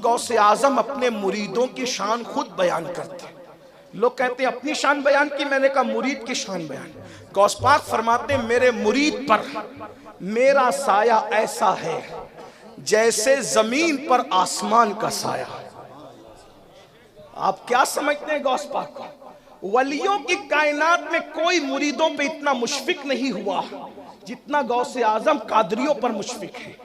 गौसे आजम अपने मुरीदों की शान खुद बयान करते हैं। लोग कहते हैं अपनी शान बयान की, मैंने कहा मुरीद की शान बयान। गौस पाक फरमाते मेरे मुरीद पर मेरा साया ऐसा है जैसे जमीन पर आसमान का साया। आप क्या समझते हैं गौस पाक को? वलियों की कायनात में कोई मुरीदों पे इतना मुशफिक नहीं हुआ जितना गौसे आजम कादरियों पर मुशफिक है।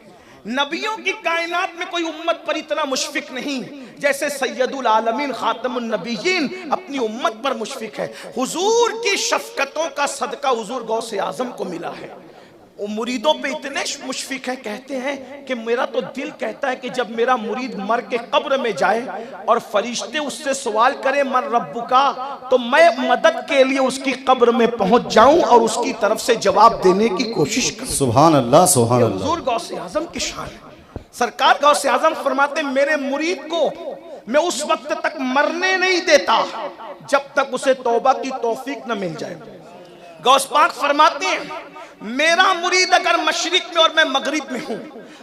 नबियों की कायनात में कोई उम्मत पर इतना मुशफिक नहीं जैसे सैयदुल आलमीन खातमुन नबीयीन अपनी उम्मत पर मुशफिक है। हुजूर की शफकतों का सदका हुजूर गौसे आजम को मिला है। वो मुरीदों पे इतने मुशफिक है, कहते हैं कि मेरा तो दिल कहता है कि जब मेरा मुरीद मर के कब्र में जाए और फरिश्ते उससे सवाल करें मन रब्बुका, तो मैं मदद के लिए उसकी कब्र में पहुंच जाऊं और उसकी तरफ से जवाब देने की कोशिश करूं। सुभान अल्लाह, सुभान अल्लाह। हुजूर गौसे आजम की शान है। सरकार गौसे आजम फरमाते मेरे मुरीद को मैं उस वक्त तक मरने नहीं देता जब तक उसे तौबा की तौफीक न मिल जाए। गौस पाक फरमाते हैं मेरा मुरीद अगर मशरिक में और मैं मगरिब में हूं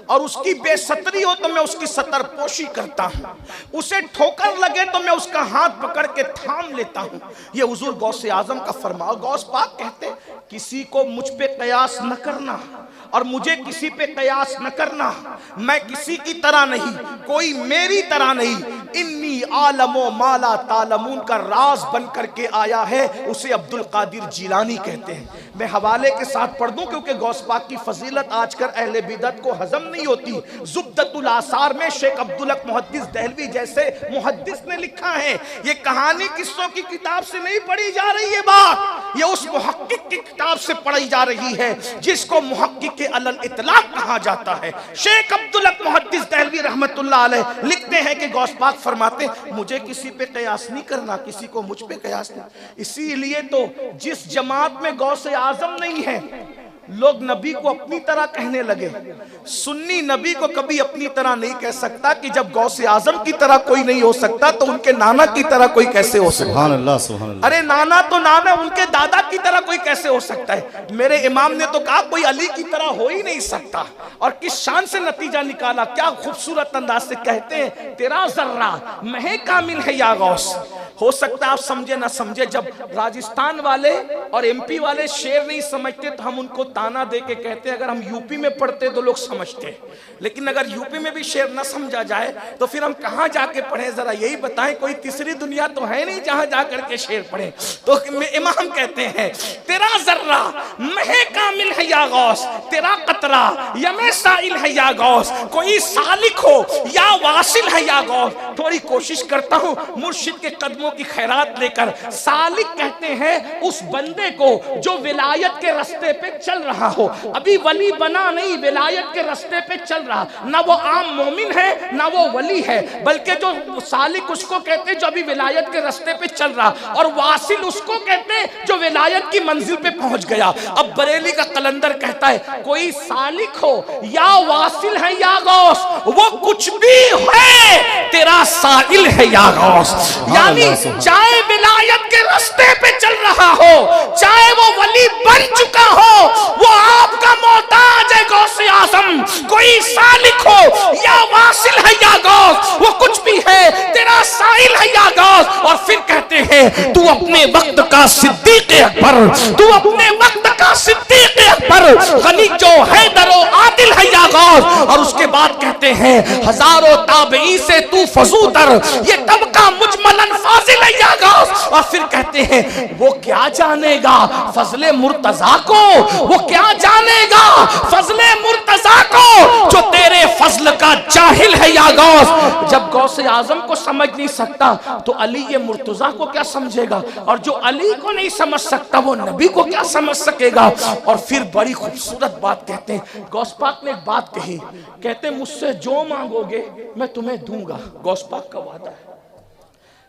और उसकी बेसतरी हो तो मैं उसकी सतर पोशी करता हूं, उसे ठोकर लगे तो मैं उसका हाथ पकड़ के थाम लेता हूं। यह हुजूर गौसे आजम का फरमान। गौस पाक कहते किसी को मुझ पे कयास न करना और मुझे किसी पे कयास न करना। मैं किसी की तरह नहीं, कोई मेरी तरह नहीं। इन्नी आलमो माला तालमून का राज बन करके आया है, उसे अब्दुल कादिर जिलानी कहते हैं। मैं हवाले के साथ पढ़ दूं क्योंकि गौस पाक की फजीलत आजकल अहले बिदअत को हजम नहीं होती। ज़ुब्दतुल आसार में शेख अब्दुल हक मुहद्दिस दहलवी जैसे मुहद्दिस ने लिखा है, ये कहानी किस्सों की किताब से नहीं पढ़ी जा रही है, बात ये उस मुहक्किक की किताब से पढ़ी जा रही है जिसको मुहक्किक के अलल इतलाक कहा जाता है। शेख अब्दुल हक मुहद्दिस दहलवी रहमतुल्लाह अलैह लिखते हैं कि गौस पाक फरमाते मुझे किसी पे कयास नहीं करना, किसी को मुझ पे कयास नहीं। इसीलिए तो जिस जमात में गौसे आजम नहीं है लोग नबी को अपनी तरह कहने लगे। सुन्नी नबी को कभी अपनी तरह नहीं कह सकता कि जब गौसे आजम की तरह कोई नहीं हो सकता तो उनके नाना की तरह कोई कैसे हो सकता? सुभान अल्लाह, सुभान अल्लाह। अरे नाना तो नाना, उनके दादा की तरह कोई कैसे हो सकता है? मेरे इमाम ने तो कहा कोई अली की तरह हो ही नहीं सकता। और किस शान से नतीजा निकाला, क्या खूबसूरत अंदाज से कहते हैं तेरा जर्रा महे कामिल है या गौस। हो सकता है आप समझे ना समझे, जब राजस्थान वाले और एमपी वाले शेर नहीं समझते तो हम उनको ताना दे के कहते हैं, अगर हम यूपी में पढ़ते तो लोग समझते, लेकिन अगर यूपी में भी शेर न समझा जाए तो फिर हम कहाँ जाके पढ़े? जरा यही बताएं, कोई तीसरी दुनिया तो है नहीं जहां जाकर के शेर पढ़े। तो इमाम कहते हैं तेरा जर्रा महे कामिल है या गौस, तेरा कतरा यमे साइल है या गौस, कोई सालिक हो या वासिल है या गौस। थोड़ी कोशिश करता हूं मुर्शिद के कदमों की खैरात लेकर। सालिक कहते हैं उस बंदे को जो विलायत के रास्ते पे चल रहा हो, अभी वली बना नहीं, विलायत के रास्ते पे चल रहा, ना वो आम मोमिन है ना वो वली है, बल्कि जो सालिक उसको कहते हैं जो अभी विलायत के रास्ते पे चल रहा, और वासिल उसको कहते हैं जो विलायत की मंजिल पे पहुंच गया। अब बरेली का कलंदर कहता है कोई सालिक हो या वासिल है या गौस, वो कुछ भी है तेरा साइल है या गौस। यानी चाहे विलायत के रास्ते पे चल रहा हो, चाहे वो वली बन चुका हो, वो आपका मोहताज है गौसे आजम। कोई सालिक हो या वासिल है या गौस, वो कुछ भी है तेरा साइल है या गौस। और फिर कहते हैं तू अपने वक्त का सिद्दीक अकबर, तू अपने वक्त का सिद्दीक अकबर, गनी जो है दरो आदिल है या गौस। और उसके बाद कहते हैं हजारों ताबई से तू फजूतर, ये कब का मुजमलन फाजिल है या गौस। और फिर कहते हैं वो क्या जानेगा फजले मुर्तजा को, वो क्या जानेगा फजले मुर्तजा को, जो तेरे फजल का जाहिल है या गौस। जब गौसे आजम को समझ नहीं सकता तो अली ये मुर्तजा को क्या समझेगा, और जो अली को नहीं समझ सकता वो नबी को क्या समझ सकेगा। और फिर बड़ी खूबसूरत बात कहते हैं, गौस पाक ने एक बात कही, कहते मुझसे जो मांगोगे मैं तुम्हें दूंगा। गौस पाक का वादा है।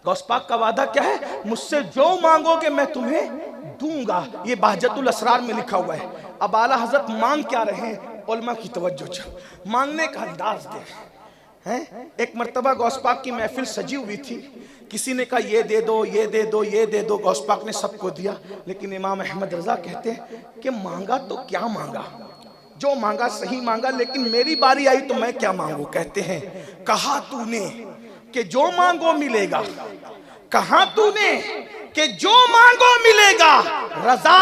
गौस पाक का वादा क्या है? मुझसे जो मांगोगे मैं तुम्हें दूंगा। ये बहजतुल असरार में लिखा हुआ है। अब आला हजरत मांग क्या रहे हैं, उलमा की तवज्जो चाहो, मांगने का अंदाज दे हैं। एक मर्तबा गौस पाक की महफिल सजी हुई थी, किसी ने कहा ये दे दो ये दे दो ये दे दो, गौस पाक ने सबको दिया। लेकिन इमाम अहमद रजा कहते हैं कि मांगा तो क्या मांगा, जो मांगा सही मांगा, लेकिन मेरी बारी आई तो मैं क्या मांगू। कहते हैं कहा तूने कि जो मांगो मिलेगा, कहा तूने कि जो मांगो मिलेगा, रजा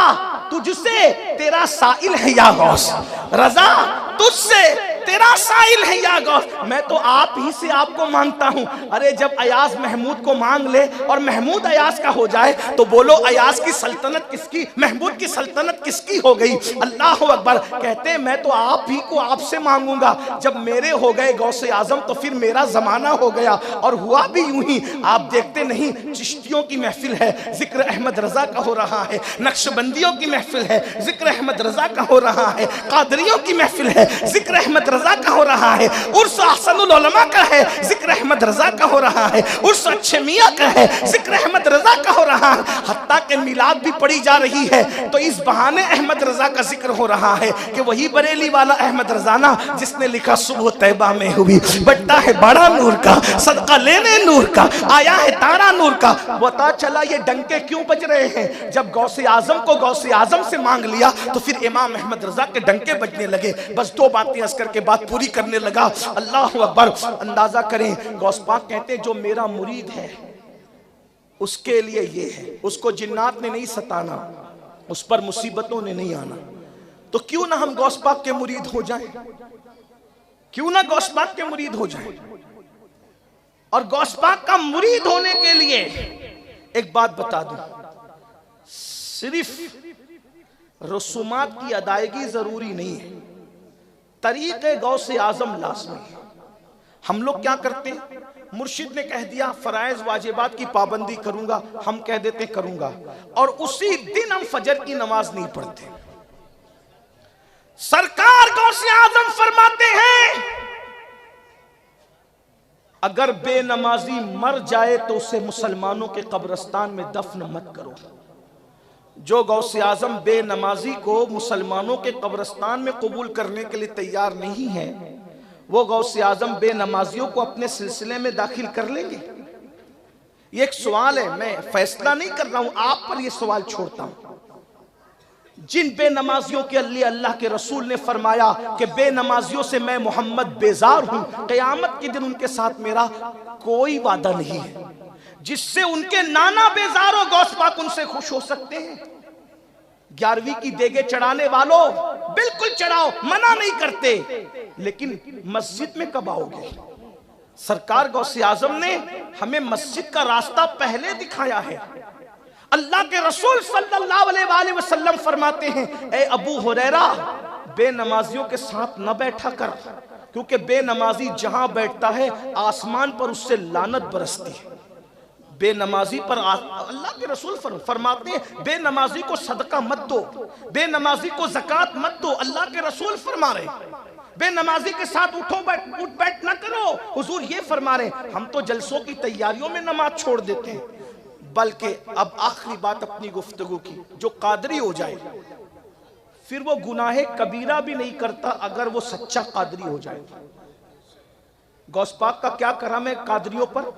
तुझसे तेरा साइल है या गौस, रजा तुझसे तेरा साइल है या गौस। मैं तो आप ही से आपको मांगता हूं। अरे जब अयाज महमूद को मांग ले और महमूद अयाज का हो जाए तो बोलो अयाज की सल्तनत किसकी, महमूद की सल्तनत किसकी हो गई। अल्लाह अकबर। कहते हैं मैं तो आप ही को आपसे मांगूंगा। जब मेरे हो गए गौसे आजम तो फिर मेरा जमाना हो गया। और हुआ भी यूं ही। आप देखते नहीं, चिश्तियों की महफिल है, जिक्र अहमद रजा का हो रहा है। नक्शबंदियों की महफिल है, जिक्र अहमद रजा का हो रहा है। कादरियों की महफिल है, जिक्र अहमद रजा का हो रहा है। उर्स अहसनुल उलमा का है, जिक्र अहमद रजा का हो रहा है। उर्स अच्छे मियां का है, जिक्र अहमद रजा का हो रहा है। हत्ता के मिलाद भी पढ़ी जा रही है तो इस बहाने अहमद रजा का जिक्र हो रहा है कि वही बरेली वाला अहमद रजाना जिसने लिखा सुबह तैबा में हुई बट्टा है बड़ा नूर का, सदका लेने नूर का, आया है तारा नूर का। पता चला ये डंके क्यों बज रहे हैं। जब गौसे आजम को गौसे आजम से मांग लिया तो फिर इमाम अहमद रजा के डंके बजने लगे। बस दो बातें अर्ज करके बात पूरी करने लगा। अल्लाह अकबर। अंदाजा करें, गौस पाक कहते हैं जो मेरा मुरीद है उसके लिए ये है, उसको जिन्नात ने नहीं सताना, उस पर मुसीबतों ने नहीं आना। तो क्यों ना हम गौस पाक के मुरीद हो जाएं, क्यों ना गौस पाक के मुरीद हो जाएं। और गौस पाक का मुरीद होने के लिए एक बात बता दूं, सिर्फ रसूमात की अदायगी जरूरी नहीं है, तरीक़े गौसे आजम लाज़मी। हम लोग क्या करते हैं, मुर्शिद ने कह दिया फराइज वाजिबात की पाबंदी करूंगा, हम कह देते करूंगा, और उसी दिन हम फजर की नमाज नहीं पढ़ते। सरकार गौसे आजम फरमाते हैं अगर बेनमाजी मर जाए तो उसे मुसलमानों के कब्रिस्तान में दफन मत करो। जो गौसे आजम बेनमाजी को मुसलमानों के कब्रिस्तान में कबूल करने के लिए तैयार नहीं है, वो गौसे आजम बेनमाजियों को अपने सिलसिले में दाखिल कर लेंगे। ये एक सवाल है, मैं फैसला नहीं कर रहा हूं, आप पर ये सवाल छोड़ता हूं। जिन बेनमाजियों के लिए अल्लाह के रसूल ने फरमाया कि बेनमाजियों से मैं मोहम्मद बेजार हूं, क़यामत के दिन उनके साथ मेरा कोई वादा नहीं है। जिससे उनके नाना बेजार हो, गौस पाक उनसे खुश हो सकते हैं। 11वीं की देगे चढ़ाने वालों बिल्कुल चढ़ाओ, मना नहीं करते, लेकिन मस्जिद में कब आओगे। सरकार गौसे आजम ने हमें मस्जिद का रास्ता पहले दिखाया है। अल्लाह के रसूल सल्लल्लाहु अलैहि वसल्लम फरमाते हैं, ए अबू हुरैरा बेनमाजियों के साथ न बैठा कर, क्योंकि बेनमाजी जहां बैठता है आसमान पर उससे लानत बरसती है। बेनमाजी पर अल्लाह के रसूल फरमाते हैं बेनमाजी को सदका मत दो, बेनमाजी को ज़कात मत दो। अल्लाह के रसूल फरमा रहे बेनमाजी के साथ उठ बैठ न करो। हुजूर ये फरमा रहे हम तो जलसों की तैयारियों में नमाज छोड़ देते हैं। बल्कि अब आखिरी बात अपनी गुफ्तगू की, जो कादरी हो जाए फिर वो गुनाहे कबीरा भी नहीं करता अगर वो सच्चा कादरी हो जाए। गौस पाक का क्या करम है कादरियों पर।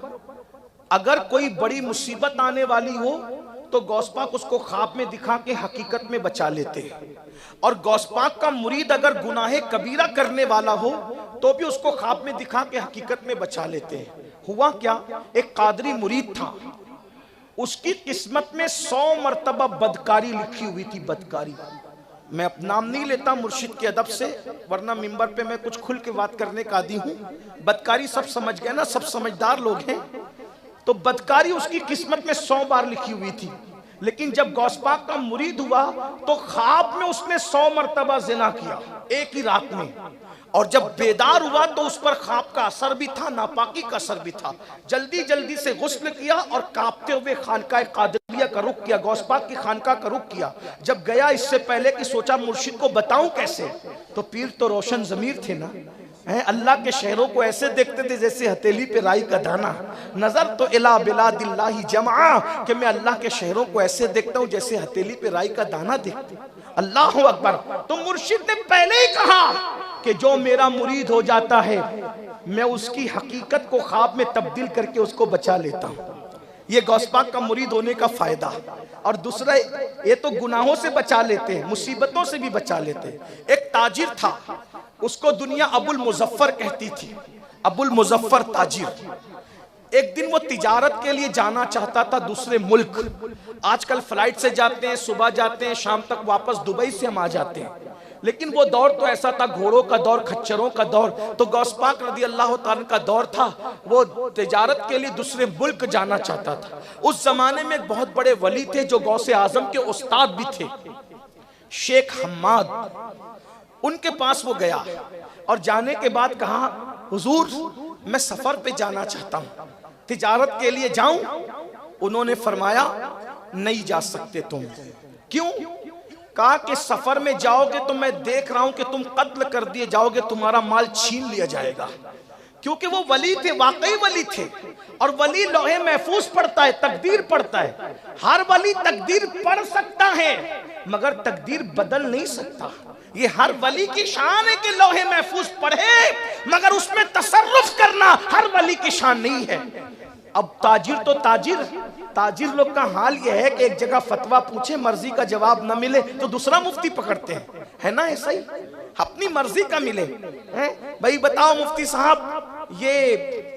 अगर कोई बड़ी मुसीबत आने वाली हो तो गौस पाक उसको ख्वाब में दिखा के हकीकत में बचा लेते हैं। और गौस पाक का मुरीद अगर गुनाहे कबीरा करने वाला हो तो भी उसको ख्वाब में दिखा के हकीकत में बचा लेते हैं। हुआ क्या, एक कादरी मुरीद था, उसकी किस्मत में 100 मरतबा बदकारी लिखी हुई थी। बदकारी, मैं अब नाम नहीं लेता मुर्शिद के अदब से, वरना मिंबर पे मैं कुछ खुल के बात करने का आदी हूँ। बदकारी सब समझ गए ना, सब समझदार लोग हैं। तो बदकारी उसकी किस्मत में 100 बार लिखी हुई थी। लेकिन जब गौस पाक का मुरीद हुआ तो ख्वाब में उसने 100 मरतबा जिना किया एक ही रात में। और जब बेदार हुआ तो उस पर ख्वाब का असर भी था, नापाकी का असर भी था। जल्दी जल्दी से गुस्ल किया और कांपते हुए खानकाह कादरिया का रुख किया, गौस पाक की खानकाह का रुख किया। जब गया इससे पहले कि सोचा मुर्शिद को बताऊं कैसे, तो पीर तो रोशन जमीर थे ना, अल्लाह के शहरों को ऐसे देखते थे जैसे हथेली पे राई का दाना। नजर तो इला बिलादिल्लाहि जमा, कि मैं अल्लाह के शहरों को ऐसे देखता हूँ जैसे हथेली पे राई का दाना देखते। अल्लाह अकबर। तो मुर्शिद ने पहले ही कहा कि जो मेरा मुरीद हो जाता है मैं उसकी हकीकत को ख्वाब में तब्दील करके उसको बचा लेता हूँ। ये गौस पाक का मुरीद होने का फायदा। और दूसरा, ये तो गुनाहों से बचा लेते हैं, मुसीबतों से भी बचा लेते हैं। एक ताजिर था, उसको दुनिया अबुल मुजफ्फर कहती थी, अबुल मुजफ्फर ताजिर। एक दिन वो तिजारत के लिए जाना चाहता था दूसरे मुल्क। आजकल फ्लाइट से जाते हैं, सुबह जाते हैं, शाम तक वापस दुबई से हम आ जाते हैं। लेकिन वो दौर तो ऐसा था, घोड़ों का दौर, खच्चरों का दौर। तो गौस पाक रज़ी अल्लाह ताला का दौर था, वो तिजारत के लिए दूसरे मुल्क जाना चाहता था। उस जमाने में बहुत बड़े वली थे जो गौसे आजम के उस्ताद भी थे, शेख हम्माद। उनके पास वो गया और जाने के बाद कहा, हुजूर मैं सफर पे जाना चाहता हूँ, तिजारत के लिए जाऊं? उन्होंने फरमाया नहीं जा सकते तुम। क्यों? कहा कि सफर में जाओगे तो मैं देख रहा हूं कि तुम कत्ल कर दिए जाओगे, तुम्हारा माल छीन लिया जाएगा। क्योंकि वो वली थे, वाकई वली थे। और वली लोहे महफूज पढ़ता है, तकदीर पढ़ता है। हर वली तकदीर पढ़ सकता है मगर तकदीर बदल नहीं सकता। ये हर वली की शान है कि लोहे महफूज पढ़े, मगर उसमें तसर्रुफ करना हर वली की शान नहीं है। अब ताजिर तो ताजिर लोग का हाल यह है कि एक जगह फतवा पूछे, मर्जी का जवाब न मिले तो दूसरा मुफ्ती पकड़ते हैं, है ना? ऐसा ही अपनी मर्जी का मिले हैं। भाई बताओ मुफ्ती साहब, ये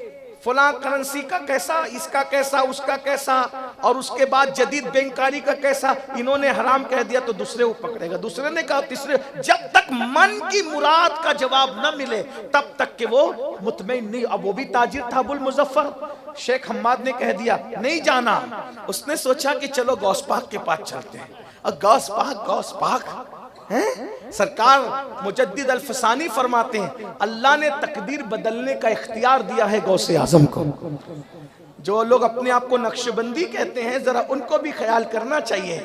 फला करेंसी का कैसा, इसका कैसा, उसका कैसा, और उसके बाद जदीद बैंककारी का कैसा, इन्होंने हराम कह दिया तो दूसरे वो पकड़ेगा, दूसरे ने कहा तीसरे। जब तक मन की मुराद का जवाब न मिले तब तक के वो मुतमईन नहीं। अब वो भी ताजिर था, अबुल मुजफ्फर। शेख हम्माद ने कह दिया नहीं जाना। उसने सोचा कि चलो गौस पाक के पास चलते हैं। और गौस पाक हैं? सरकार मुजद्दिद अल-फसानी फरमाते हैं, अल्लाह ने तकदीर बदलने का इख्तियार दिया है गौसे आजम को। जो लोग अपने आप को नक्शबंदी कहते हैं, जरा उनको भी ख्याल करना चाहिए।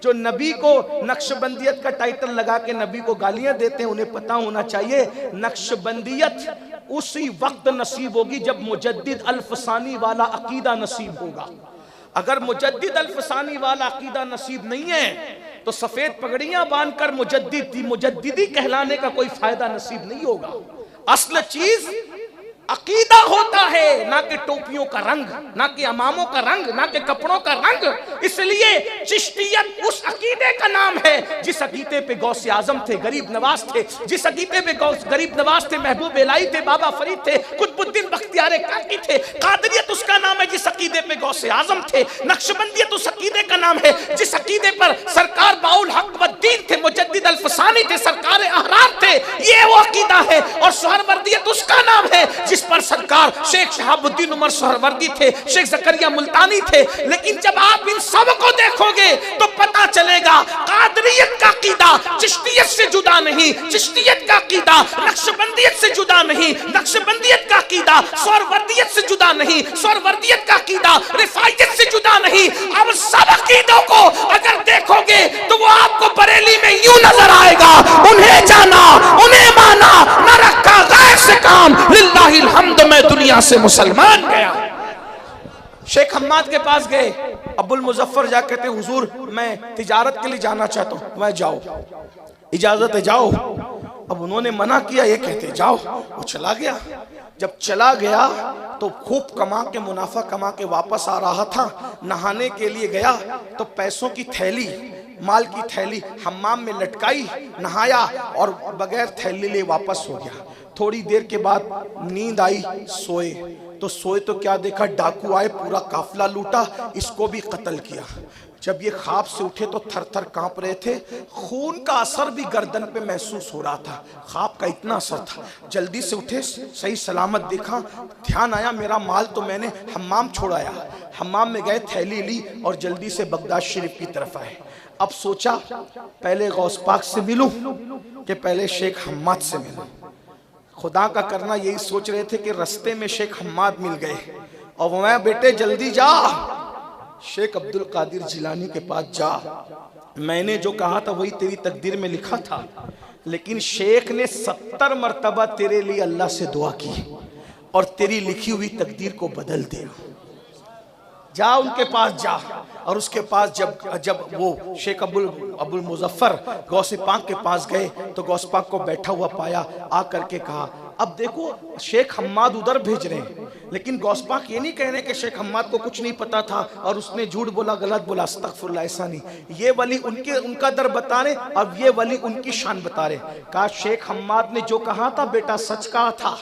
जो नबी को नक्शबंदियत का टाइटल लगा के नबी को गालियां देते हैं, उन्हें पता होना चाहिए नक्शबंदियत उसी वक्त नसीब होगी जब मुजद्दिद अल-फसानी वाला अकीदा नसीब होगा। अगर मुजद्दिद अल-फसानी वाला अकीदा नसीब नहीं है तो सफेद पगड़ियां बांधकर मुजद्दिदी कहलाने का कोई फायदा नसीब नहीं होगा। असल चीज अकीदा होता है, ना कि टोपियों का रंग, ना कि अमामों का रंग, ना कि कपड़ों का रंग। इसलिए चिश्तियत उस अकीदे का नाम है जिस अकीदे पे गौसे आजम थे, गरीब नवाज थे, जिस अकीदे पे गरीब नवाज थे, महबूब इलाही थे, बाबा फरीद थे, कुतुबुद्दीन बख्तियार काकी थे। कादरियत उसका नाम है जिस अकीदे पे गौसे आजम थे। नक्शबंदियत उस अकीदे का नाम है जिस अकीदे पर सरकार बाउल हक व दीन थे, मुजद्दिद अल-फसानी थे, सरकार अहरार थे। ये वो अकीदा है। और सुहरवर्दियत उसका नाम है जिस पर सरकार शेख शहाबुद्दीन उमर सुहरवर्दी थे, शेख जकरिया मुल्तानी थे। लेकिन जब आप इन सब को देखोगे तो पता चलेगा कादरियत का अकीदा चिश्तियत से जुदा नहीं, चिश्तियत का अकीदा नक्शबंदियत से जुदा नहीं, नक्शबंदियत का अकीदा सुहरवर्दियत से जुदा नहीं, सुहरवर्दियत का अकीदा रिफायत से जुदा नहीं। अब सब अकीदों को अगर देखोगे तो वो आपको बरेली में यूं नजर आएगा, उन्हें जाना, उन्हें माना, न रखा गैर से काम, लिल्लाहिल हम्द मैं दुनिया से मुसलमान गया। शेख हम्माद के पास गए, अबुल मुजफ्फर जा कहते हुजूर मैं तिजारत के लिए जाना चाहता हूँ। मैं जाओ, इजाजत है जाओ। अब उन्होंने मना किया, ये कहते जाओ। वो चला गया। जब चला गया तो खूब कमा के, मुनाफा कमा के वापस आ रहा था। नहाने के लिए गया तो पैसों की थैली, माल की थैली हम्माम में लटकाई, नहाया और बगैर थैली ले वापस हो गया। थोड़ी देर के बाद नींद आई, सोए तो क्या देखा, डाकू आए, पूरा काफिला लूटा, इसको भी कत्ल किया। जब ये ख्वाब से उठे तो थर थर कांप रहे थे, खून का असर भी गर्दन पे महसूस हो रहा था, ख्वाब का इतना असर था। जल्दी से उठे, सही सलामत देखा, ध्यान आया मेरा माल तो मैंने हम्माम छोड़ाया। हम्माम में गए, थैली ली और जल्दी से बगदाद शरीफ की तरफ आए। अब सोचा पहले गौस पाक से मिलूं कि पहले शेख हम्माद से मिलूं। खुदा का करना यही सोच रहे थे कि रास्ते में शेख हम्माद मिल गए। और मैं बेटे जल्दी जा, शेख अब्दुल कादिर जिलानी के पास जा, मैंने जो कहा था वही तेरी तकदीर में लिखा था। लेकिन शेख ने 70 मरतबा तेरे लिए अल्लाह से दुआ की और तेरी लिखी हुई तकदीर को बदल दे। जा उनके पास जा। और उसके पास जब वो शेख अबुल मुजफ्फर गौसे पाक के पास गए तो गौस पाक को बैठा हुआ पाया। आ करके कहा अब देखो शेख हम्माद उधर भेज रहे हैं, लेकिन गौस पाक ये नहीं कह रहे कि शेख हम्माद को कुछ नहीं पता था और उसने झूठ बोला, गलत बोला, अस्तगफुरुल्लाह, ऐसा नहीं। ये वली उनका दर बता रहे, अब ये वली उनकी शान बता रहे। कहा शेख हम्माद ने जो कहा था बेटा सच कहा था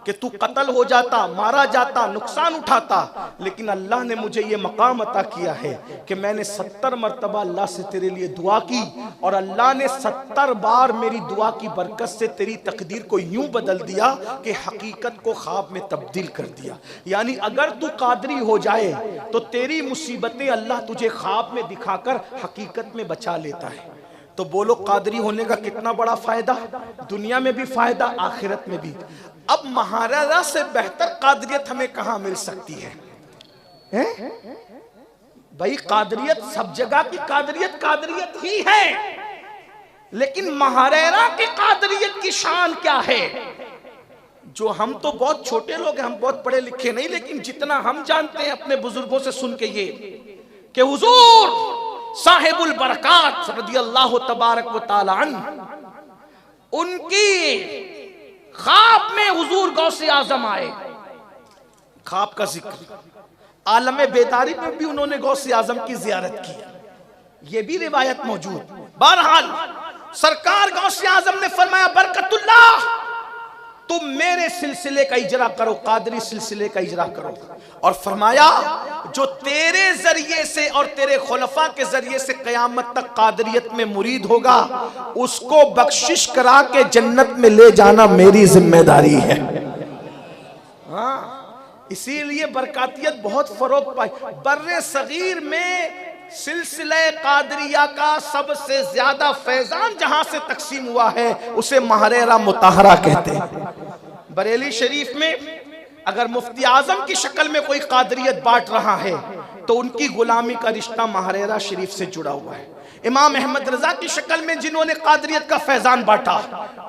कि तू कत्ल हो जाता, मारा जाता, नुकसान उठाता, लेकिन अल्लाह ने मुझे ये मकाम अता किया है कि मैंने 70 मरतबा अल्लाह से तेरे लिए दुआ की और अल्लाह ने 70 बार मेरी दुआ की बरकत से तेरी तकदीर को यूं बदल दिया कि हकीकत को ख्वाब में तब्दील कर दिया। यानी अगर तू कादरी हो जाए तो तेरी मुसीबतें अल्लाह तुझे ख्वाब में दिखाकर हकीकत में बचा लेता है। तो बोलो कादरी होने का कितना बड़ा फायदा, दुनिया में भी फायदा, आखिरत में भी। अब महाराजा से बेहतर कादरियत हमें कहां मिल सकती है? भाई कादरियत सब जगह की कादरियत कादरियत ही है, लेकिन महाराजा की कादरियत की शान क्या है? जो हम तो बहुत छोटे लोग हैं, हम बहुत पढ़े लिखे नहीं, लेकिन जितना हम जानते हैं अपने बुजुर्गों से सुन के ये कि हुजूर साहिबुल बरकात रदियल्लाहु तबारक व तआला अन्हु उनकी ख्वाब में हुजूर गौसे आजम आए। ख्वाब का जिक्र आलम बेदारी में भी उन्होंने गौसे आजम की जियारत की, ये भी रिवायत मौजूद। बहरहाल सरकार गौसे आजम ने फरमाया बरकतुल्लाह तुम मेरे सिलसिले का इजरा करो, कादरी सिलसिले का इजरा करो। और फरमाया जो तेरे जरिए से और तेरे खुलफा के जरिए से कयामत तक कादरियत में मुरीद होगा उसको बख्शिश करा के जन्नत में ले जाना मेरी जिम्मेदारी है। हाँ, इसीलिए बरकातियत बहुत फरोग पाई। बर्रे सगीर में सिलसिले कादरिया का सबसे ज्यादा फैजान जहां से तकसीम हुआ है उसे महरेरा मुताहरा कहते हैं। बरेली शरीफ में अगर मुफ्ती आजम की शक्ल में कोई कादरियत बांट रहा है तो उनकी गुलामी का रिश्ता महरेरा शरीफ से जुड़ा हुआ है। इमाम अहमद रजा की शक्ल में जिन्होंने कादरियत का फैजान बांटा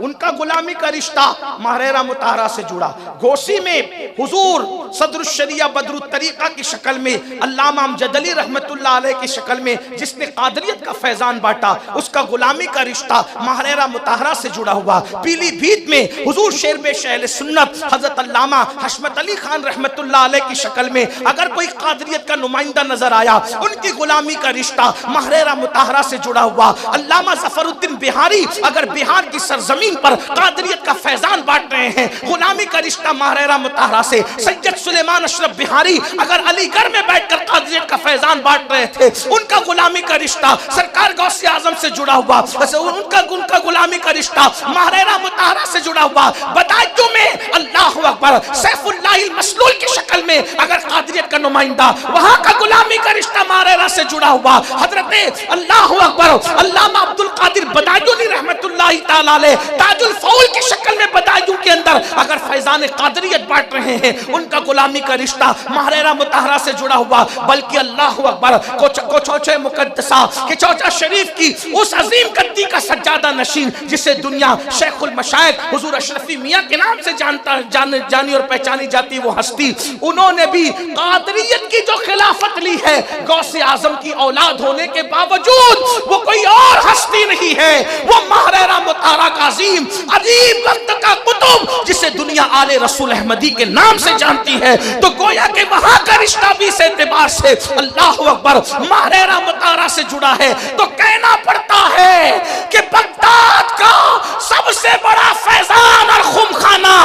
उनका गुलामी का रिश्ता महरेरा मुताहरा से जुड़ा। घोसी में हुजूर सदरुश शरिया बदरुत तरीका की शक्ल में अल्लामा अमजद अली रहमतुल्लाह अलैह की शक्ल में जिसने कादरियत का फैजान बांटा उसका गुलामी का रिश्ता महरेरा मुताहरा से जुड़ा हुआ। पीलीभीत में हुजूर शेर शहले सुन्नत हजरत अल्लामा हशमत अली खान रहमतुल्लाह अलैह की शक्ल में अगर कोई कादरियत का नुमाइंदा नजर आया उनकी गुलामी का रिश्ता महरेरा मुताहरा से जुड़ा हुआ। अल्लामा ज़फरुद्दीन बिहारी अगर बिहार की सरजमीन पर कादरियत का फैजान बांट रहे हैं गुलामी का रिश्ता महरेरा मुताहरा से। सैयद सुलेमान अशरफ बिहारी अगर अलीगढ़ में बैठकर कादरियत का फैजान बांट रहे थे उनका गुलामी का रिश्ता सरकार गौसे आजम से जुड़ा हुआ। उनका गुलामी का रिश्ता महरेरा मुताहरा से जुड़ा हुआ। बदायूं में अल्लाहु अकबर सैफुल्लाहिल मसलूल की शक्ल में अगर कादरियत का नुमाइंदा वहां का गुलामी का रिश्ता महरेरा से जुड़ा हुआ। हजरत अल्लाहु अकबर अल्लामा अब्दुल कादिर बदायूनी रहमतुल्लाहि ताला अलैह ताजुल फौल की शक्ल में बदायूं के अंदर अगर फैजान कादरियत बांट रहे हैं उनका गुलामी का रिश्ता महरेरा मुताहरा से जुड़ा हुआ। बल्कि अल्लाहु अकबर कोचौचे मुकद्दसा किचौचा शरीफ की उस अजीम गद्दी का सज्जादा नशीन जिसे दुनिया शेखुल मशाइख हुजूर अशरफी मियां के नाम से जानी और पहचानी जाती वो हस्ती, उन्होंने भी कादरियत की जो खिलाफत ली है गौसे आजम की औलाद होने के बावजूद वो कोई और हस्ती नहीं है, वो महरेरा मुताहरा का अजीम अजीब वक्त का कुतुब जिसे दुनिया आले रसूल अहमदी के नाम से जानती है। तो गोया के वहां का रिश्ता भी इस एतबार से अल्लाहु अकबर महरेरा मुताहरा से जुड़ा है। तो कहना पड़ता है कि बगदाद का सबसे बड़ा फैजान और खुमखाना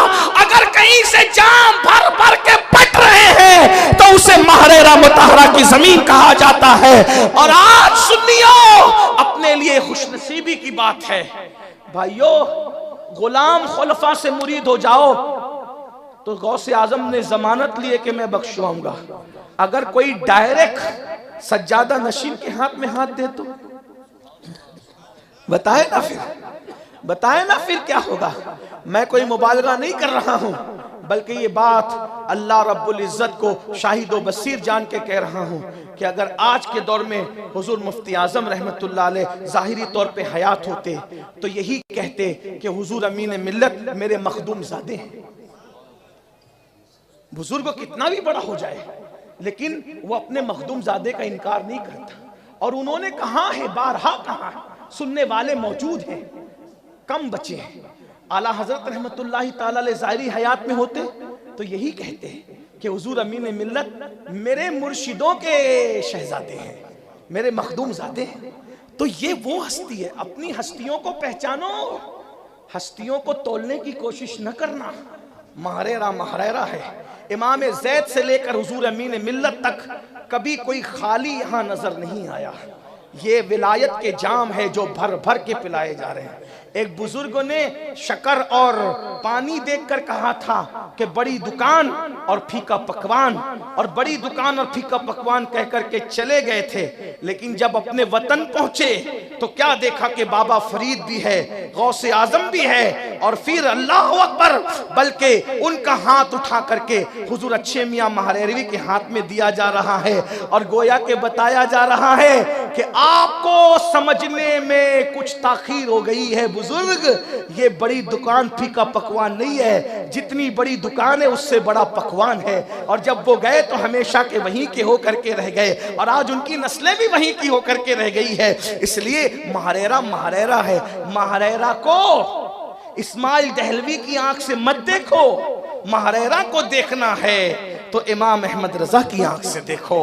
अगर कहीं से जाम भर भर के पट रहे हैं तो उसे महरेरा मुताहरा की जमीन कहा जाता है। और आज सुन्नियों अपने लिए खुशनसीबी की बात है भाइयों, गुलाम खुलफा से मुरीद हो जाओ तो गौसे आजम ने जमानत लिए कि मैं बख्शवाऊंगा। अगर कोई डायरेक्ट सज्जादा नशीन के हाथ में हाथ दे तो बताए ना फिर क्या होगा। मैं कोई मुबालगा नहीं कर रहा हूं बल्कि ये बात अल्लाह रब्बुल इज्जत को शाहिद व बसीर जान के कह रहा हूं कि अगर आज के दौर में हुजूर मुफ्ती आजम रहमतुल्लाह अलैह ज़ाहिरी तौर पे हयात होते तो यही कहते कि हुजूर अमीन मिल्लत मेरे मखदूम ज़ादे हैं। बुजुर्ग कितना भी बड़ा हो जाए लेकिन वो अपने मखदूम ज़ादे का इनकार नहीं करता। और उन्होंने कहा है, बारहा कहा है, सुनने वाले मौजूद हैं, कम बचे हैं। आला हजरत रहमतुल्लाहि ताला अलैह ज़ाहिरी हयात में होते तो यही कहते हैं कि हुजूर अमीन मिल्लत मेरे मुर्शिदों के शहजादे हैं, मेरे मखदूम ज़ादे हैं। तो ये वो हस्ती है, अपनी हस्तियों को पहचानो, हस्तियों को तोलने की कोशिश न करना। महरेरा महरेरा है। इमाम ज़ैद से लेकर हुजूर अमीन मिल्लत तक कभी कोई खाली यहाँ नजर नहीं आया। ये विलायत के जाम है जो भर भर के पिलाए जा रहे हैं। एक बुजुर्ग ने शक्कर और पानी देखकर कहा था कि बड़ी दुकान और फीका पकवान, और बड़ी दुकान और फीका पकवान कहकर के चले गए थे। लेकिन जब अपने वतन पहुंचे तो क्या देखा कि बाबा फरीद भी है, गौसे आजम भी है, और फिर अल्लाह अकबर, बल्कि उनका हाथ उठा करके हुजूर अच्छे मियां महरेरवी के हाथ में दिया जा रहा है और गोया के बताया जा रहा है कि आपको समझने में कुछ ताखीर हो गई है बुजुर्ग, ये बड़ी दुकान फीका पकवान नहीं है, जितनी बड़ी दुकान है उससे बड़ा पकवान है। और जब वो गए तो हमेशा के वहीं के होकर के रह गए, और आज उनकी नस्लें भी वहीं की होकर के रह गई है। इसलिए महरेरा महरेरा है। महरेरा को इस्माइल दहलवी की आंख से मत देखो, महरेरा को देखना है तो इमाम अहमद रजा की आंख से देखो।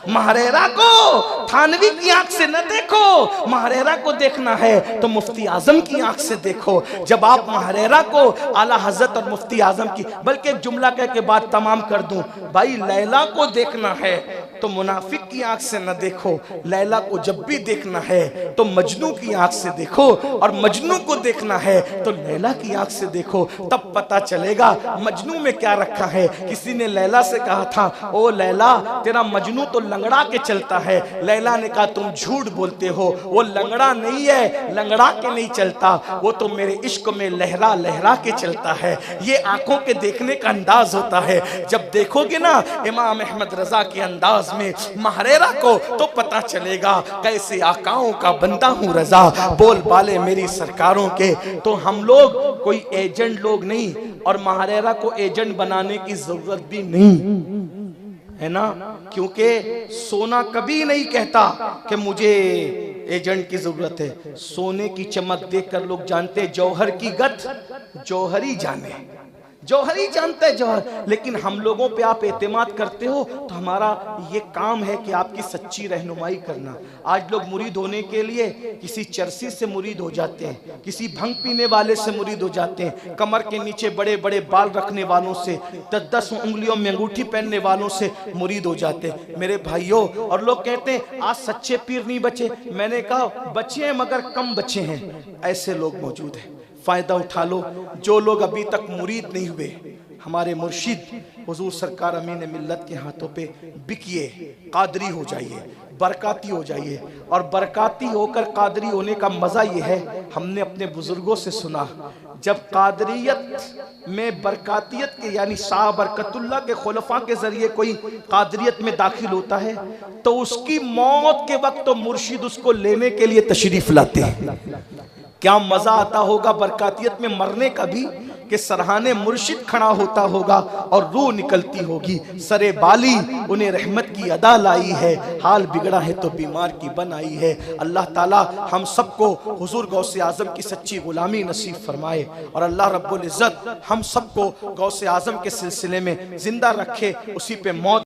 महरेरा को थानवी की आंख से न देखो, महरेरा को देखना है तो मुफ्ती आजम की आंख से देखो। जब आप महरेरा को आला हजरत और मुफ्ती आजम की, बल्कि एक जुमला कह के बात तमाम कर दूं, भाई लैला को देखना है तो मुनाफिक की आंख से न देखो, लैला को जब भी देखना है तो मजनू की आंख से देखो, और मजनू को देखना है तो लैला की आंख से देखो। तब पता चलेगा मजनू में क्या रखा है। किसी ने लैला से कहा था, ओ लैला तेरा मजनू तो लंगड़ा के चलता है। लैला ने कहा तुम झूठ बोलते हो, वो लंगड़ा नहीं है, लंगड़ा के नहीं चलता, वो तो मेरे इश्क में लहरा लहरा के चलता है। ये आंखों के देखने का अंदाज होता है। जब देखोगे ना इमाम अहमद रजा के अंदाज में महरेरा को तो पता चलेगा कैसे आकाओं का बंदा हूँ रजा, बोल बाले मेरी सरकारों के। तो हम लोग कोई एजेंट लोग नहीं, और महरेरा को एजेंट बनाने की जरूरत भी नहीं है ना, क्योंकि सोना कभी नहीं कहता कि मुझे एजेंट की जरूरत है। सोने की चमक देखकर लोग जानते हैं जौहर की गत जौहरी जाने, जौहरी जानता है जौहर। लेकिन हम लोगों पे आप एतमाद करते हो तो हमारा ये काम है कि आपकी सच्ची रहनुमाई करना। आज लोग मुरीद होने के लिए किसी चरसी से मुरीद हो जाते हैं, किसी भंग पीने वाले से मुरीद हो जाते हैं, कमर के नीचे बड़े बड़े बाल रखने वालों से, 10-10 उंगलियों में अंगूठी पहनने वालों से मुरीद हो जाते हैं मेरे भाइयों। और लोग कहते हैं आज सच्चे पीर नहीं बचे। मैंने कहा बचे हैं मगर कम बचे हैं, ऐसे लोग मौजूद हैं। फायदा उठा लो। जो लोग अभी तक मुरीद नहीं हुए, हमारे मुर्शिद हुजूर सरकार अमीन मिल्लत के हाथों पे बिकिए, कादरी हो जाइए, बरकाती हो जाइए। और बरकाती होकर कादरी होने का मजा ये है, हमने अपने बुजुर्गों से सुना, जब कादरियत में बरकातियत के यानी शाह बरकतुल्लाह के खुलफा के जरिए कोई कादरियत में दाखिल होता है तो उसकी मौत के वक्त तो मुर्शिद उसको लेने के लिए तशरीफ लाते हैं। क्या मजा आता होगा बरकातियत में मरने का भी, कि सरहाने मुर्शिद खड़ा होता होगा और रूह निकलती होगी, सरे बाली उन्हें रहमत की अदा लाई है, हाल बिगड़ा है तो बीमार की बनाई है। अल्लाह ताला हम सबको हुजूर गौसे आजम की सच्ची गुलामी नसीब फरमाए, और अल्लाह रब्बुल इज्जत हम सबको गौसे आजम के सिलसिले में जिंदा रखे, उसी पे मौत